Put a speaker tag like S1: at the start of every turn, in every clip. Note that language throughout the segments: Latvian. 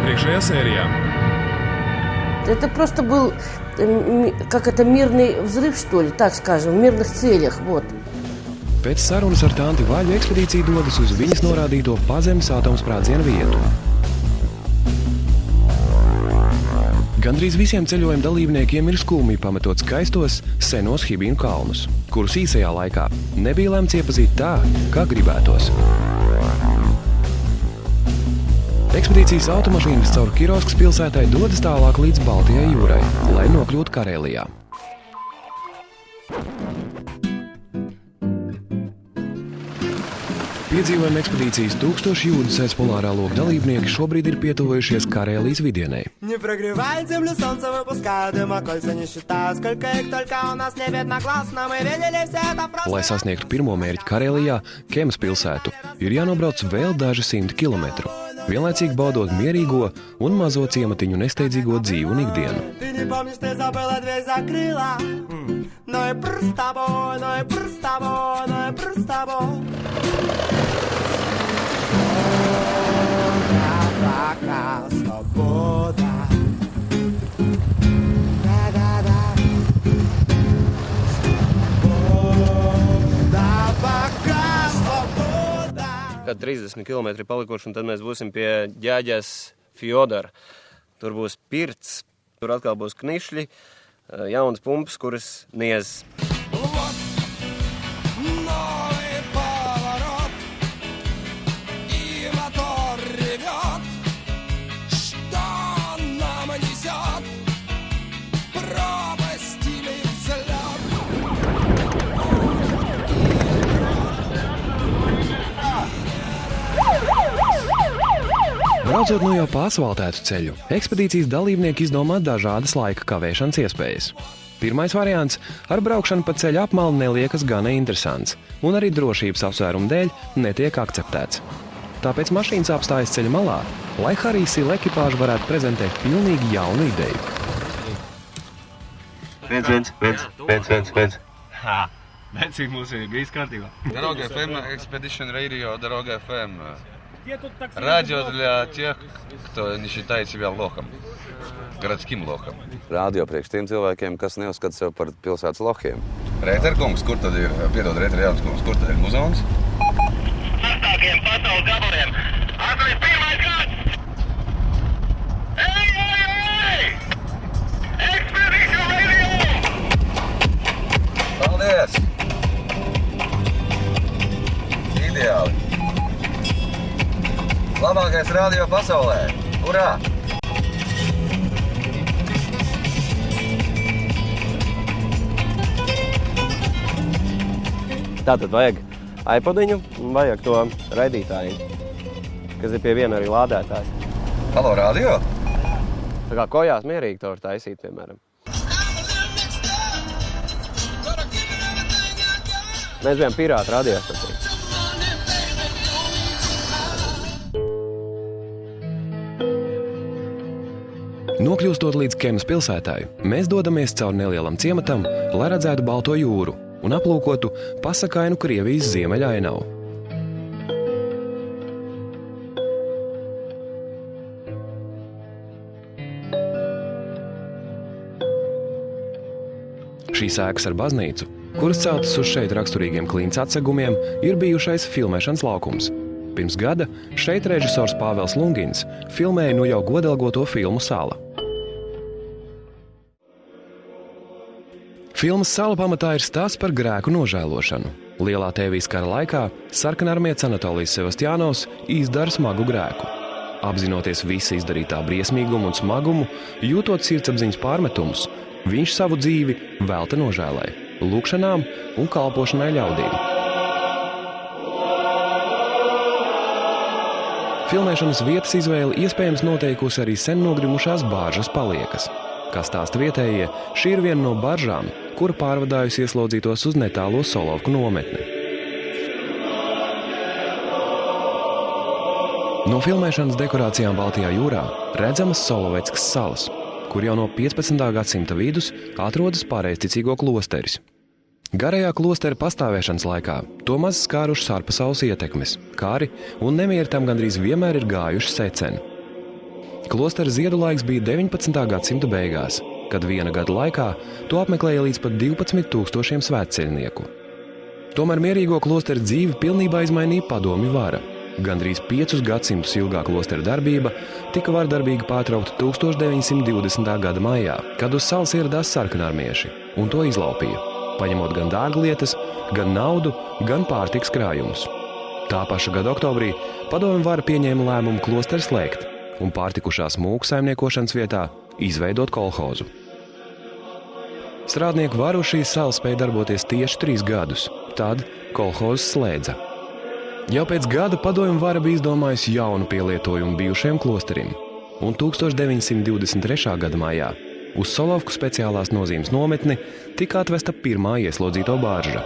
S1: iepriekšējā sērijā.
S2: Это просто был, как это, мирный взрыв, что ли, так скажем, в мирных целях, вот.
S3: Pēc sarunas ar tanti Vaļu ekspedīcija dodas uz viņas norādīto pazemes atomsprādzienu vietu. Gandrīz visiem ceļojuma dalībniekiem ir skumji pametot skaistos, senos Hibīnu kalnus, kurus īsajā laikā nebija lemts iepazīt tā, kā gribētos. Ekspedīcijas automašīnas caur Kiroskas pilsētai dodas tālāk līdz Baltijai jūrai, lai nokļūtu Karēlijā. Piedzīvojuma ekspedīcijas 1000 jūdzes aiz polārā loka dalībnieki šobrīd ir pietuvojušies Karēlijas vidienei. Lai sasniegtu pirmo mērķi Karēlijā, Kemas pilsētu, ir jānobrauc vēl daži 100 kilometru, vienlaicīgi baudot mierīgo un mazo ciematiņu nesteidzīgo dzīvi un ikdienu.
S4: Kad 30 km palikuši, un tad mēs būsim pie ģēģes Fjodora. Tur būs pirts, tur atkal būs knišļi, jaunas pumpas, kuras niez.
S3: Braucot no jau pa asfaltētu ceļu, ekspedīcijas dalībnieki izdomā dažādas laika kavēšanas iespējas. Pirmais variants ar braukšanu pa ceļu apmali neliekas gana interesants, un arī drošības apsvērumu dēļ netiek akceptēts. Tāpēc mašīnas apstājas ceļa malā, lai Harīsila ekipāža varētu prezentēt pilnīgi jaunu ideju.
S5: Viens.
S1: Bet cik mums ir bijis kārtībā?
S5: Дорога FM, Expedition Radio, Дорога FM. Радио для тех, кто не считает себя лохом, городским лохом.
S6: Radio priekš tiem cilvēkiem, kas neuzskata sev par pilsētas lohiem.
S5: Rēterkungs, kur tad ir, piedod, Rēterkungs, kur tad ir muzons?
S7: Sastākiem pasaules gabaliem. 81. gads! Ej! Expedition Radio!
S5: Paldies! Ideāli! Labākais radio pasaulē! Urā!
S4: Tātad vajag iPodiņu un vajag to raidītāju, kas ir pie viena arī lādētājs.
S5: Halo, radio!
S4: Tā kā kojās mierīgi to var taisīt, piemēram. Mēs bijām pirāti radiostacija.
S3: Nokļūstot līdz Kemas pilsētai, mēs dodamies caur nelielam ciematam, lai redzētu Balto jūru un aplūkotu pasakainu Krievijas ziemeļainavu. Šīs ēkas ar baznīcu, kuras celtas uz šeit raksturīgiem klints atsegumiem, ir bijušais filmēšanas laukums. Pirms gada šeit režisors Pāvels Lungins filmēja nu jau godalgoto filmu Sala. Filmas Sala pamatā ir stāsts par grēku nožēlošanu. Lielā Tēvijas kara laikā sarkanarmietis Anatolijas Sevastjanovs izdara smagu grēku. Apzinoties visa izdarītā briesmīgumu un smagumu, jūtot sirdsapziņas pārmetumus, viņš savu dzīvi velta nožēlai, lūgšanām un kalpošanai ļaudīm. Filmēšanas vietas izvēle iespējams noteikusi arī sen nogrimušās bāržas paliekas. Kā stāsta vietējie, šī ir viena no baržām, kura pārvadājusi ieslodzītos uz netālo Solovku nometni. No filmēšanas dekorācijām Baltijā jūrā redzamas Soloveckas salas, kur jau no 15. gadsimta vidus atrodas pareizticīgo klosteris. Garajā klostera pastāvēšanas laikā to maz skārušas ārpasaules ietekmes, kari un nemieri tam gandrīz vienmēr ir gājuši seceni. Klostera ziedu laiks bija 19. gadsimta beigās, kad viena gada laikā to apmeklēja līdz pat 12,000 svētceļnieku. Tomēr mierīgo klostera dzīvi pilnībā izmainīja padomju vara. Gandrīz 5 gadsimtus ilgā klostera darbība tika vardarbīgi pārtraukta 1920. gada maijā, kad uz salas ieradās sarkanarmieši un to izlaupīja, paņemot gan dārglietas, gan naudu, gan pārtikas krājumus. Tā paša gada oktobrī padomju vara pieņēma lēmumu klosteru slēgt un pārtikušās mūku saimniekošanas vietā izveidot kolhozu. Strādnieku varu šīs salas spēja darboties tieši 3 gadus, tad kolhozs slēdza. Jau pēc gada padomju vara bija izdomājusi jaunu pielietojumu bijušajam klosterim, un 1923. gada maijā uz Solovku speciālās nozīmes nometni tika atvesta pirmā ieslodzīto barža.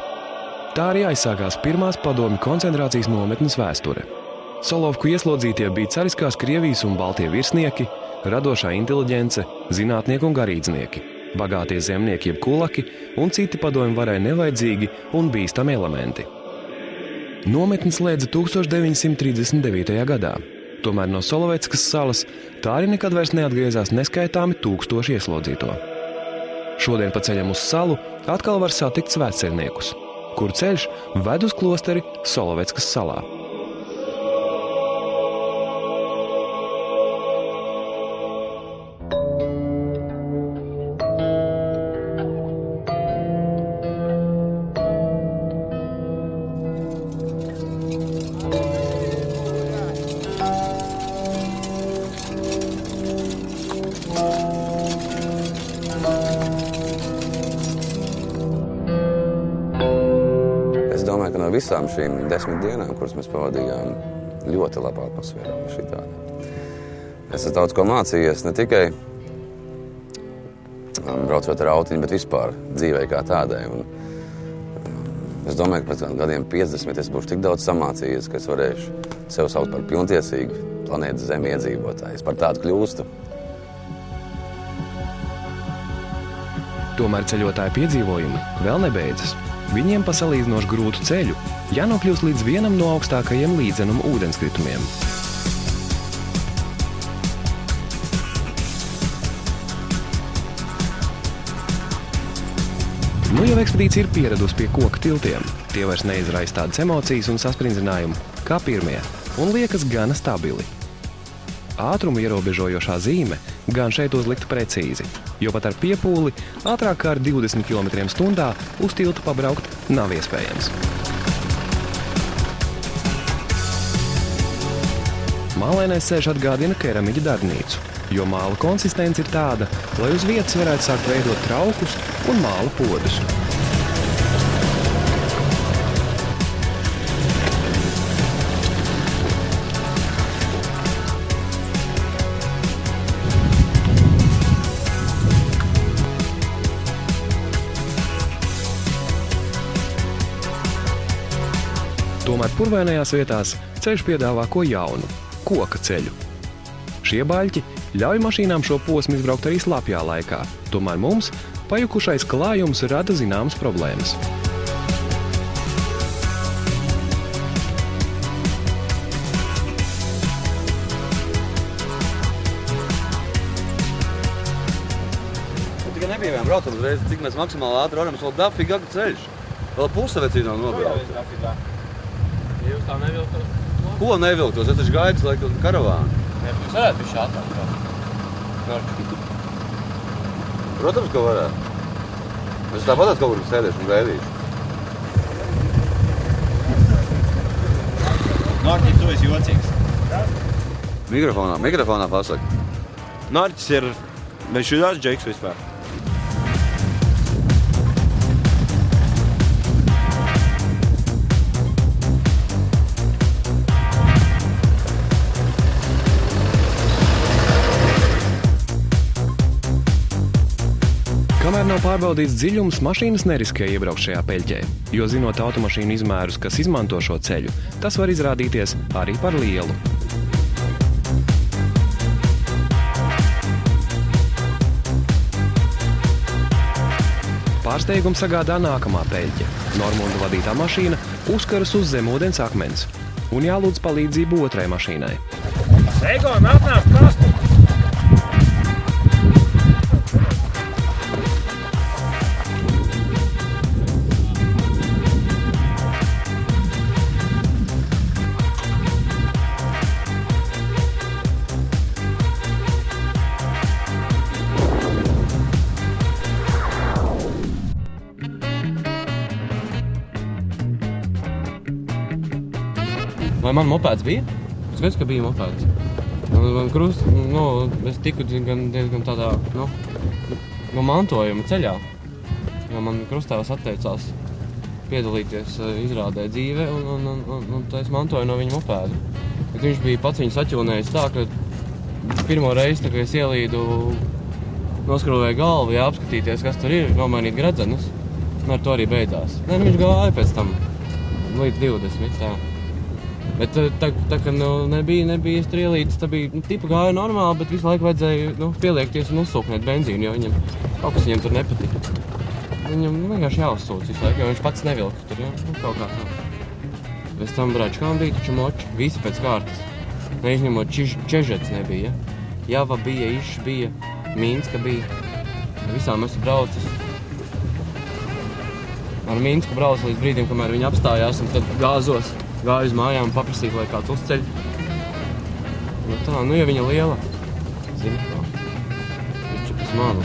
S3: Tā arī aizsākās pirmās padomju koncentrācijas nometnes vēsture. Solovku ieslodzītie bija cariskās Krievijas un Baltie virsnieki, radošā inteliģence, zinātnieki un garīdznieki, bagātie zemnieki jeb kulaki un citi padomju varai nevajadzīgi un bīstami elementi. Nometni slēdza 1939. gadā, tomēr no Soloveckas salas tā arī nekad vairs neatgriezās neskaitāmi 1000 ieslodzīto. Šodien pa ceļam uz salu atkal var satikt svētceļniekus, kur ceļš ved uz klosteri Soloveckas salā.
S6: No visām šīm 10 dienām, kuras mēs pavadījām, ļoti laba atmosfēra. Es esmu daudz ko mācījies, ne tikai braucot ar autiņu, bet vispār dzīvē kā tādai. Es domāju, ka pēc gadiem 50 es būšu tik daudz samācījies, ka es varēšu sev saukt par pilntiesīgu planētas Zemi iedzīvotāju. Es par tādu kļūstu.
S3: Tomēr ceļotāju piedzīvojumi vēl nebeidzas. Viņiem pa salīdzinoši grūtu ceļu jānokļūst līdz vienam no augstākajiem līdzenuma ūdenskritumiem. Nu jau ekspedīcija ir pieradusi pie koka tiltiem. Tie vairs neizraisa tādas emocijas un sasprindzinājumu kā pirmie un liekas gana stabili. Ātrumu ierobežojošā zīme gan šeit uzlikta precīzi, jo pat ar piepūli ātrāk kā ar 20 km/h uz tiltu pabraukt nav iespējams. Mālainais ceļš atgādina keramiķa darbnīcu, jo māla konsistence ir tāda, lai uz vietas varētu sākt veidot traukus un māla podus. Tomēr purvainajās vietās ceļš piedāvā ko jaunu – koka ceļu. Šie baļķi ļauj mašīnām šo posmu izbraukt arī slapjā laikā, tomēr mums pajukušais klājums rada zināmas problēmas.
S6: Tikai nebija braucam uzreiz, cik mēs maksimāli ātri varam, vēl dafīgi ceļš. Vēl pusavecī nav nobraukt.
S8: Jūs tā nevilktos?
S6: Ko nevilktos? Es taču gaidu laiku karavānu.
S8: Jūs varētu bišķi ātrāk.
S6: Protams, ka varētu. Es tāpat kaut kur sēdēšu un gaidīšu.
S1: Nārķis, tu esi jocīgs.
S6: Mikrofonā pasaka.
S1: Nārķis ir... Viņš ir tāds džeks vispār.
S3: Kamēr nav pārbaudīts dziļums, mašīnas neriskē iebraukt šajā peļķē, jo zinot automašīnu izmērus, kas izmanto šo ceļu, tas var izrādīties arī par lielu. Pārsteigumu sagādā nākamā peļķe. Normunda vadītā mašīna uzkaras uz zemūdens akmens un jālūdz palīdzību otrai mašīnai.
S8: Egon, atnāk kastu! Vai man mopēds bija? Skaidrs, ka bija mopēds. Es tiku diezgan tādā, no mantojuma ceļā. Jo man krustāvs atteicās piedalīties izrādē dzīve, un tā es mantoju no viņa mopēdu. Bet viņš bija pats viņu saķūnējis tā, ka pirmo reizi, tā, kad es ielīdu, noskrūvēju galvu, apskatīties, kas tur ir, nomainīt gredzenus. Un ar to arī beidzās. Viņš gāja pēc tam līdz 20, tā. Bet tā ka nebija es tur ielīdis, tā bija, tipa gāja normāli, bet visu laiku vajadzēja pieliekties un uzsūknēt benzīnu, jo kaut kas viņam tur nepatika. Viņam vienkārši jāuzsūc visu laiku, jo viņš pats nevilka tur, kaut kā tā. Bez tam bračkām bija taču moči, visi pēc kārtas. Neizņemot Čežets nebija, Java bija, Iš bija, Minska bija. Visām esmu braucis. Ar Minsku braucu līdz brīdim, kamēr viņi apstājās, un tad gāju uz mājām paprasīt, lai kāds uzceļ. Tā, ja viņa liela, zini kā, viņš ir pēc manu.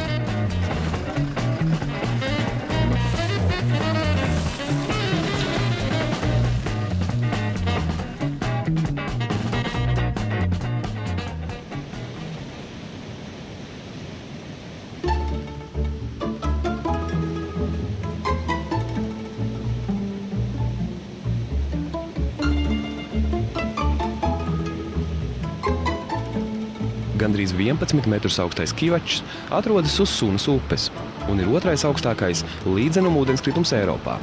S3: Gandrīz 11 metrus augstais Kivačs atrodas uz Sunas upes un ir otrais augstākais līdzenuma ūdenskritums Eiropā.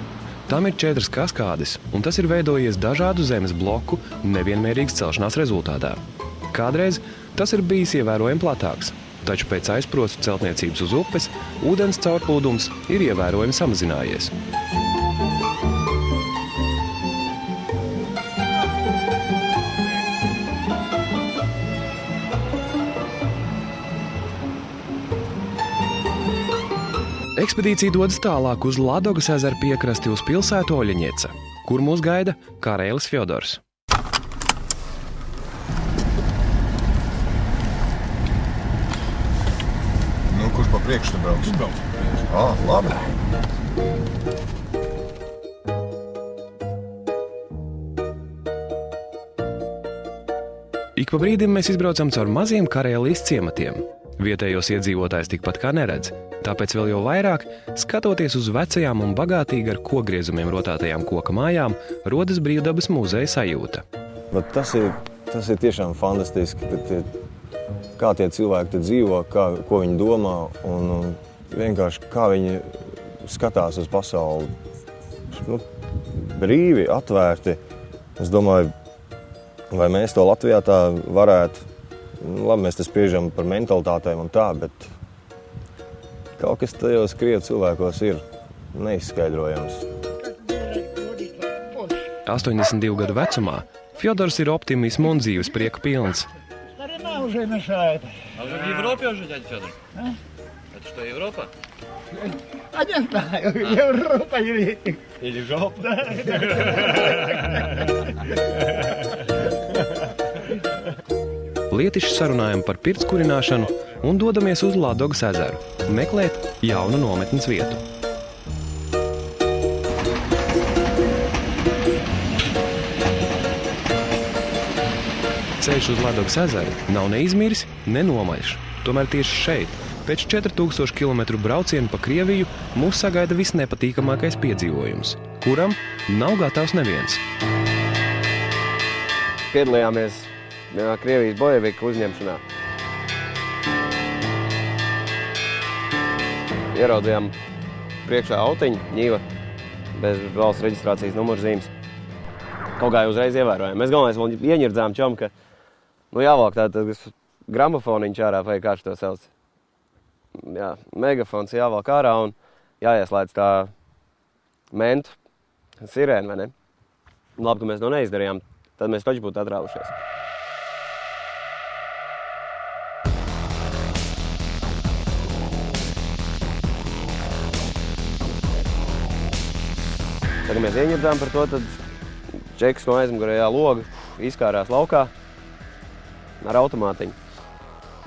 S3: Tam ir 4 kaskādes, un tas ir veidojies dažādu zemes bloku nevienmērīgas celšanās rezultātā. Kādreiz tas ir bijis ievērojami platāks, taču pēc aizprostu celtniecības uz upes ūdens caurplūdums ir ievērojami samazinājies. Ekspedīcija dodas tālāk uz Ladogas ezera piekrasti uz pilsētu Oļeņieca, kur mūs gaida Karēlis Fjodors.
S9: Kurš pa priekšu te brauc? Labi.
S3: Ik pa brīdim mēs izbraucam caur maziem Karēlijas ciematiem. Vietējos iedzīvotājs tikpat kā neredz, tāpēc vēl jau vairāk, skatoties uz vecajām un bagātīgi ar kokgriezumiem rotātajām koka mājām, rodas brīvdabas muzeja sajūta.
S10: Tas ir tiešām fantastiski, kā tie cilvēki te dzīvo, ko viņi domā un vienkārši kā viņi skatās uz pasauli. Brīvi, atvērti. Es domāju, vai mēs to Latvijā tā varētu. Labi, mēs te spriežam par mentalitātēm un tā, bet kaut kas tajos krievu cilvēkos ir neizskaidrojams.
S3: 82 gadu vecumā Fjodors ir optimismu un dzīves prieka pilns.
S11: Старина уже мешает.
S8: А вы в Европе уже, дядя Федор? Это что, Европа?
S11: А не знаю, Европа
S8: Или жопа?
S3: Lietiši sarunājam par pirts kurināšanu un dodamies uz Ladogas ezeru, meklēt jaunu nometnes vietu. Ceļš uz Ladogas ezeru nav neizmiris, ne nomaļš. Tomēr tieši šeit, pēc 4000 km braucienu pa Krieviju, mūs sagaida visnepatīkamākais piedzīvojums, kuram nav gatavs neviens.
S4: Piedalījāmies Krievijas bojeviku uzņemšanā. Ieraudzījām priekšā autiņu, ņīva, bez valsts reģistrācijas numurzīmes. Kaut kā uzreiz ievērojām. Mēs galvenais vēl ieņirdzām čom, ka jāvalk tāds gramofoniņš ārā, vai kā to sauc. Jā, megafons jāvalk ārā un jāieslēdz tā mentu sirēna, vai ne? Labi, ka mēs to neizdarījām, tad mēs taču būtu atrāvušies. Tad, kad mēs ieņirdzām par to, tad džeks no aizmugurējā loga izkārās laukā ar automātiņu.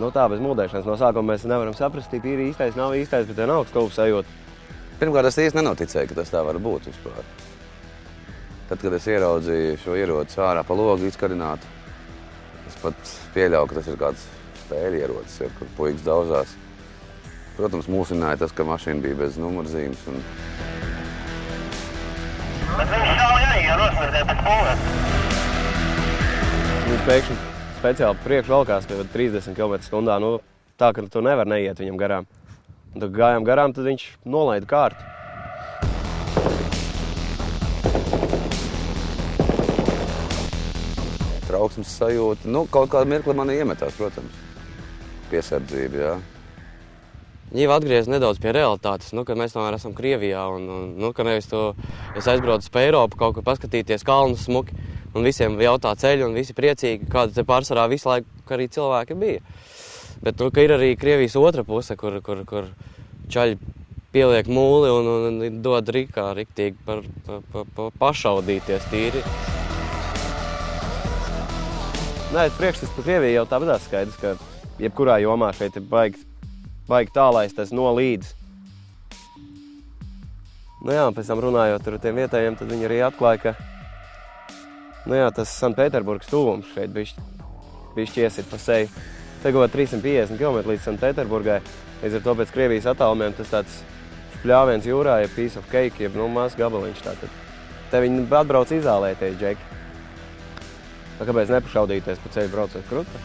S4: Tā bez mūdēšanas. No sākuma mēs nevaram saprast, ir īstais, nav īstais, bet nav stulbu sajūta.
S6: Pirmkārt, es īsti nenoticēju, ka tas tā var būt vispār. Tad, kad es ieraudzīju šo ieroci ārā pa logu izkarinātu, es pat pieļauju, ka tas ir kāds spēļu ierocis, kur puikas daudzās. Protams, mūsināja tas, ka mašīna bija bez numurzīmes.
S7: Bet viņš šauja arī, ja nosmērtē pēc pulvēs.
S4: Viņš pēkšņi speciāli priekš valkās pie 30 km/h, nu tā, ka tu nevar neiet viņam garām. Un tad gājām garām, tad viņš nolaida kārtu.
S6: Trauksmes sajūta. Nu, kaut kādā mirkli man iemetās, protams. Piesardzība, jā.
S8: Jau atgriez nedaudz pie realitātes, kad mēs tomēr esam Krievijā un ka nevis es aizbraucu pa Eiropu kaut kur paskatīties kalnus smuki un visiem jautā ceļu un visi priecīgi, kāda te pārsvarā visu laiku arī cilvēki bija. Bet ka ir arī Krievijas otra puse, kur čaļi pieliek mūli un dod riktīgi pašaudīties tīri. Nē, priekšstats par Krieviju jau tāpēc skaidrs, ka jebkurā jomā šeit ir baigi tālaisties no līdz. Nu jā, pēc tam runājot ar tiem vietējiem, tad viņi arī atklāja, ka tas Sanktpēterburgas tuvums šeit bišķi iesit pa seju. Te go 350 km līdz Sanktpēterburgai, līdz ar to pēc Krievijas attālumiem tas tāds špļāviens jūrā, ja piece of cake, jeb mazs gabaliņš tātad. Te viņi atbrauc izālēties, džeki. Kāpēc nepašaudīties pa ceļu braucot kruta?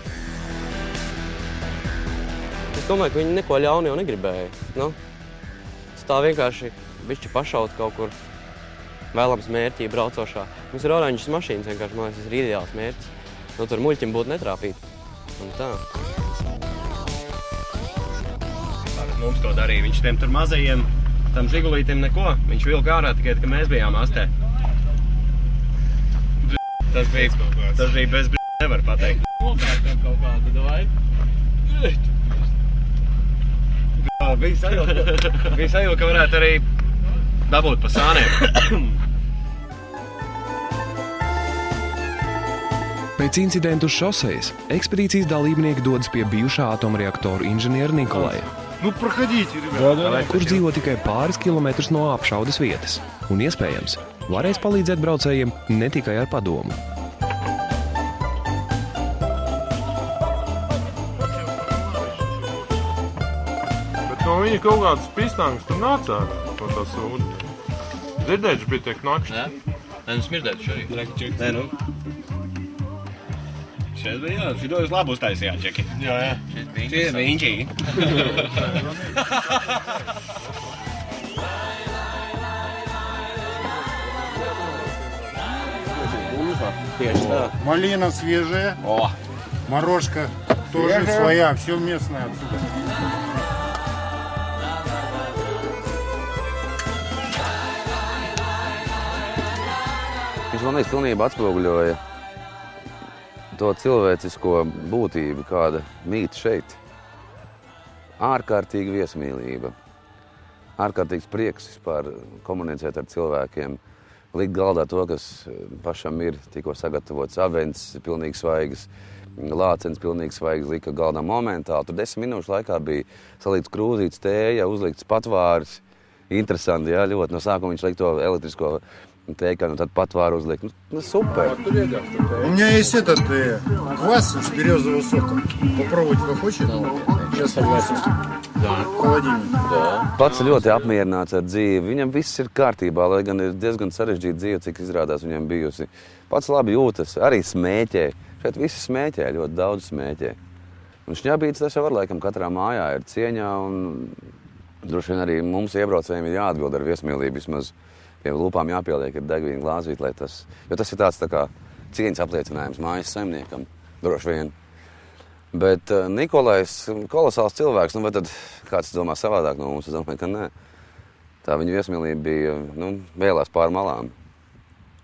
S8: Es domāju, ka viņi neko ļaunu jau negribēja. Tas tā vienkārši bišķi pašaut kaut kur vēlams mērķī braucošā. Mums ir oranžas mašīnas vienkārši, man liekas, tas ir ideāls mērķis. Tur muļķim būtu netrāpīt. Un tā.
S4: Mums to darīja. Viņš tiem tur mazajiem, tam žigulītiem neko. Viņš vilka ārā tikai, ka mēs bijām astē. Tas bija bez nevar pateikt.
S8: Nopērkam kaut kādu, davai.
S4: Bija sajūta, ka varētu arī dabūt pa sāniem.
S3: Pēc incidentu uz šosejas ekspedīcijas dalībnieki dodas pie bijušā atomreaktoru inženiera Nikolaja, kurš dzīvo tikai pāris kilometrus no apšaudes vietas un, iespējams, varēs palīdzēt braucējiem ne tikai ar padomu.
S12: Bet no viņa kaut kādas pistāngas tur nācāt no tā sūda. Dzirdējuši bija tiek nakšķi?
S8: Nē, smirdējuši arī.
S4: Nē, nu. Šeit bija, jā, šito jūs labi uztaisījāt, Džeki.
S8: Jā.
S4: Šeit bija inčīgi.
S11: Малина свежая. Морожка тоже своя, все местное отсюда.
S6: Viņš man liekas pilnībā atspoguļoja to cilvēcisko būtību, kāda mīt šeit. Ārkārtīga viesmīlība, ārkārtīgs prieks vispār komunicēt ar cilvēkiem, likt galdā to, kas pašam ir tikko sagatavots avens, pilnīgi svaigas, lācenis pilnīgi svaigas, lika galdā momentāli. Tur 10 minūšu laikā bija salīts krūzīts tēja, uzlikts patvāris. Interesanti, jā, ļoti. No sākuma viņš likt to elektrisko тейка, ну tad patvāru uzliek. Ну супер.
S11: У меня есть этот квас из березового сока. Попробовать кто хочет? Сейчас согласен. Да. Холодильник.
S6: Да. Pats ļoti apmierināts ar dzīvi. Viņam viss ir kārtībā, lai gan ir diezgan sarežģīta dzīve, cik izrādās viņam bijusi. Pats labi jūtas, arī smēķē. Šeit visi smēķē, ļoti daudz smēķē. Un šņabīts tas jau var laikam katrā mājā ir cieņā un droši vien arī mums iebraucējiem ir jāatbild ar viesmīlību vismaz. Pie lūpām jāpieliek ir degvīna glāzīt, lai tas... Jo tas ir tāds tā kā cieņas apliecinājums mājas saimniekam, droši vien. Bet Nikolais, kolosāls cilvēks, nu vai tad kāds domā savādāk no mums? Es domāju, ka nē. Tā viņa viesmīlība bija, nu, vēlās pār malām.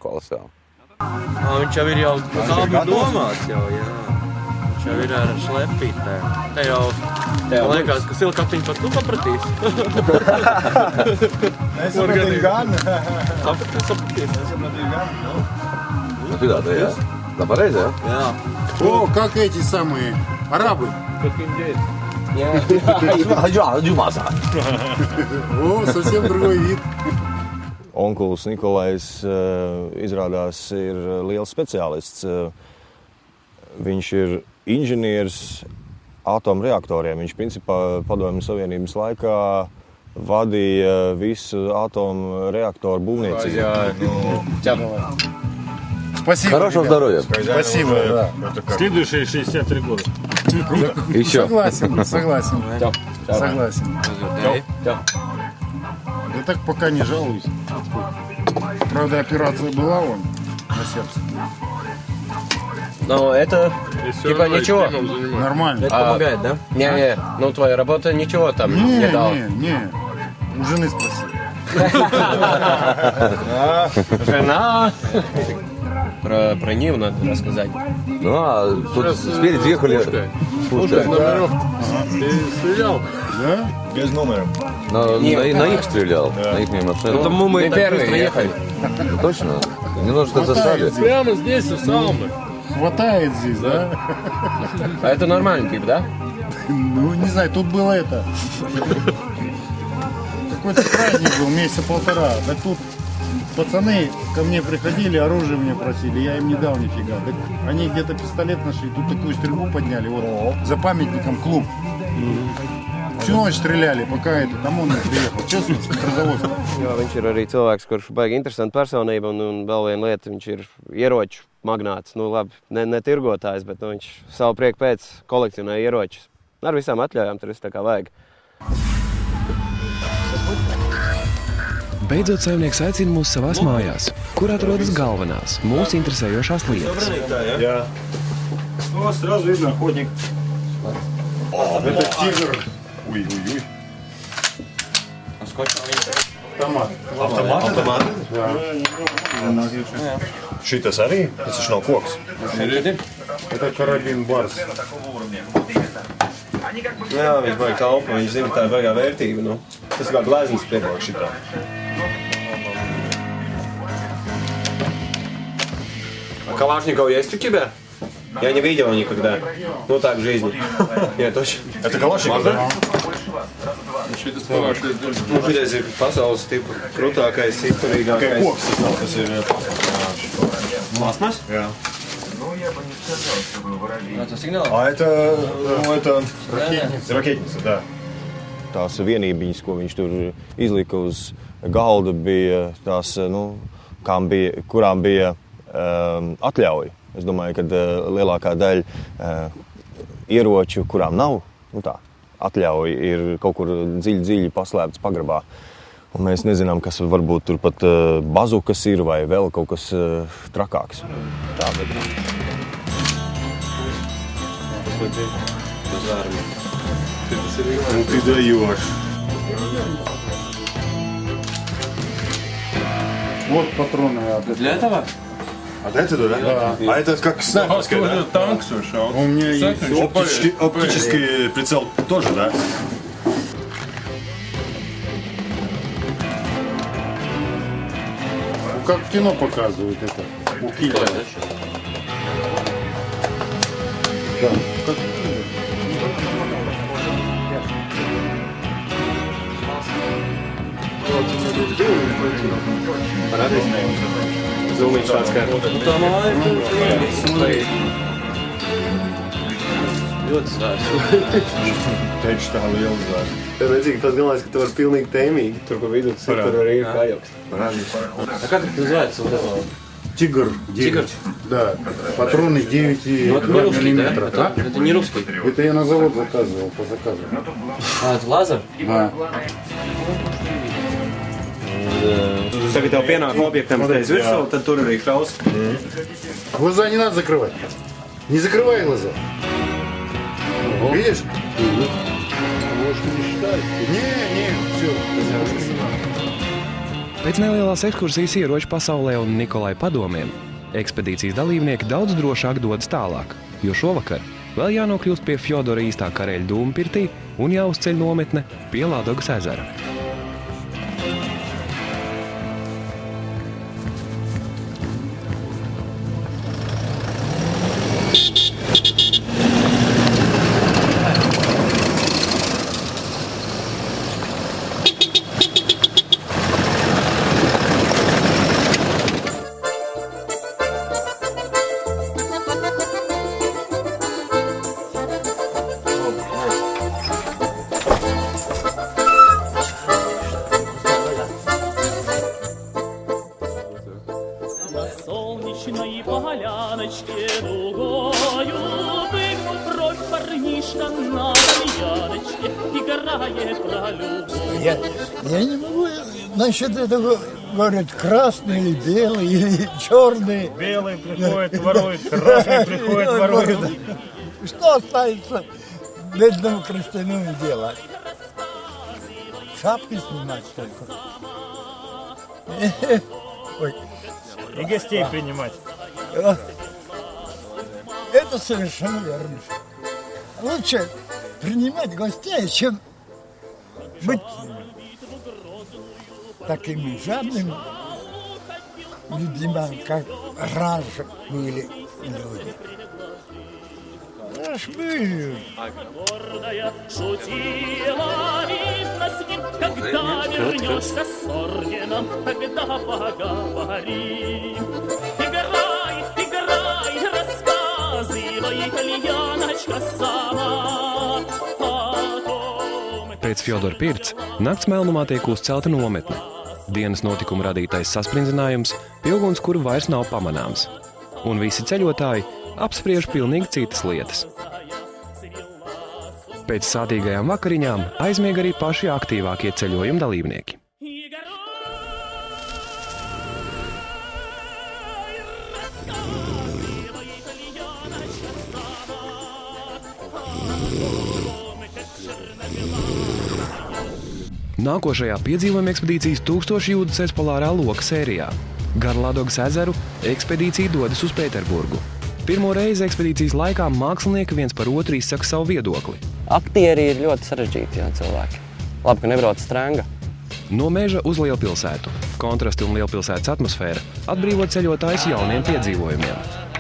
S6: Kolosāli.
S8: Viņš jau ir tā bija domāts jau, jā. Viņš jau ir ar šlepītēm. Te jau liekas, ka silkaptiņu pat tu papratīs.
S11: Es sapratīju gan.
S8: Sapratīju
S11: gan.
S6: Nu, tu tāda, jā? Tā pareizi, jā?
S8: Jā.
S11: О, как эти самые арабы.
S8: Как индейцы.
S11: О, совсем другой вид.
S10: onkulis Nikolais izrādās ir liels speciālists. Viņš ir inženieris atomreaktoriem. Viņš principā Padomju Savienības laikā vadīja visu atomreaktoru būvniecību.
S11: Спасибо.
S6: Хорошего здоровья.
S11: Спасибо. Да.
S12: Следующие 63 года.
S6: Еще.
S11: Согласен.
S8: Čau.
S11: Согласен. Да так пока не жалуюсь. Правда, операция была вон на сердце.
S4: Но это типа ничего.
S11: Нормально.
S4: Это помогает, да? Не, ну твоя работа ничего там не дала.
S11: Не. У жены спроси.
S4: Жена. Про Ниву надо рассказать.
S6: Ну, а тут спереди ехали.
S12: Слушай, номеров ты стрелял?
S11: Да?
S10: Без номера.
S6: На их стрелял, на их машину.
S4: Потому мы первые ехали.
S6: Точно? Немножко застали.
S12: Прямо здесь, у Салмы.
S11: Хватает здесь, да?
S4: А это нормальный тип, да?
S11: Ну, не знаю, тут было это. Какой-то праздник был, месяца полтора. Да тут пацаны ко мне приходили, оружие мне просили, я им не дал нифига. Так они где-то пистолет нашли, тут такую стрельбу подняли, вот за памятником клуб. Всю ночь стреляли, пока это, там он приехал. Честно, Петрозаводск.
S4: Jā, viņš ir arī cilvēks, kurš baigi interesanta personība, un vēl viena lieta, viņš ir ieroču magnāts. Nu labi, ne tirgotājs, bet viņš savu prieku pēc kolekcionē ieročus. Ar visām atļaujām, tur viss tā kā vajag.
S3: Beidzot, saimnieks aicina mūs savās mājās, kur atrodas galvenās, mūs interesējošās lietas.
S11: Да. Ну, сразу видно охотник. Это тигр. Ой. Автомат.
S10: Automāti?
S11: Да.
S10: Šitas arī? Tas taču nav koks.
S11: Это карабин Барс.
S1: Jā, viņš baigi taupa, viņš zina, tā ir baigā vērtība. Nu. Tas kā gleznas piebrauc šitā. А Калашников есть у тебя? Я не видел никогда. Ну так, в жизни. Нет, точно.
S10: Это Калашников, да?
S1: Nu, šitais ir pasaules tipa krūtākais, izturīgākais.
S10: Kā koks tas nav, tas ir
S1: Plasmas?
S10: Jā.
S8: Это сигнал?
S10: А это raketniца, да. Tās vienībiņas, ko viņš tur izlika uz galda, bija tās, kurām bija atļauja. Es domāju, ka lielākā daļa ieroču, kurām nav, atļauja, ir kaut kur dziļi paslēpts pagrabā. Un mēs nezinām, kas varbūt tur pat bazukas ir vai vēl kaut kas trakāks. Tā, bet...
S11: Ну ты даешь. Вот патроны.
S8: Для этого?
S10: А это да?
S11: Да.
S10: А это как снайперская, да?
S12: Танк совершал.
S11: У меня есть.
S10: Оптический прицел тоже, да?
S11: Как в кино показывают это. У киллера. Да. Как...
S1: Zūmiņš tāds kā...
S8: Tā māja ir ļoti svērts.
S10: Teicu tā liela zvērs.
S1: Tev redzīgi, tas galvenais, ka tu vari pilnīgi tēmīgi. Tur, kur vidū, tur arī ir kājauks.
S8: А как это называется вот это?
S11: Тигр 9. Да. Патроны 9,2 миллиметра.
S8: Да? Это не русский.
S11: Это я на завод заказывал, по заказу.
S8: А, это лазер?
S11: Да.
S1: Tagad tev pienāk objektam uz virsū, tad tur arī kraus.
S11: Глаза не надо закрывать. Не закрывай глаза. Видишь? Может, не считать. Не, все.
S3: Pēc nelielās ekskursijas ieroču pasaulē un Nikolai padomiem, ekspedīcijas dalībnieki daudz drošāk dodas tālāk, jo šovakar vēl jānokļūst pie Fjodora īstā kareļa dūmpirtī un jāuzceļ nometne pie Ladogas ezera.
S13: поляночке дугою выгнул бровь парнишка на тальяночке, играя про любовь.
S14: Я не могу насчет этого, говорят, красный или белый, или черный.
S15: Белый приходит, ворует, красный приходит, ворует.
S14: Что останется бедному крестьянину делать? Шапки снимать только. Ой.
S15: И гостей принимать.
S14: Это совершенно верно. Лучше принимать гостей, чем быть такими жадными людьми, как раньше были люди. Аж были.
S13: Гордая шутила, видно с ним, когда вернешься с орденом, тогда поговорим. Играй, играй, рассказывай, итальяночка сама.
S3: Pēc Fjodora Pirts nakts melnumā tiek uzcelta nometne. Dienas notikuma radītais sasprindzinājums pie ugunskura vairs nav pamanāms. Un visi ceļotāji apspriež pilnīgi citas lietas. Pēc sātīgajām vakariņām aizmieg arī paši aktīvākie ceļojuma dalībnieki. Nākošajā piedzīvojuma ekspedīcijas 1000 jūdzes polārā loka sērijā. Gar Ladogas ezeru ekspedīcija dodas uz Pēterburgu. Pirmo reizi ekspedīcijas laikā mākslinieki viens par otru izsaka savu viedokli.
S8: Aktieri ir ļoti sarežģīti cilvēki. Labi, ka nebrauc Strenga.
S3: No meža uz lielpilsētu. Kontrasti un lielpilsētas atmosfēra atbrīvo ceļotājus jauniem piedzīvojumiem.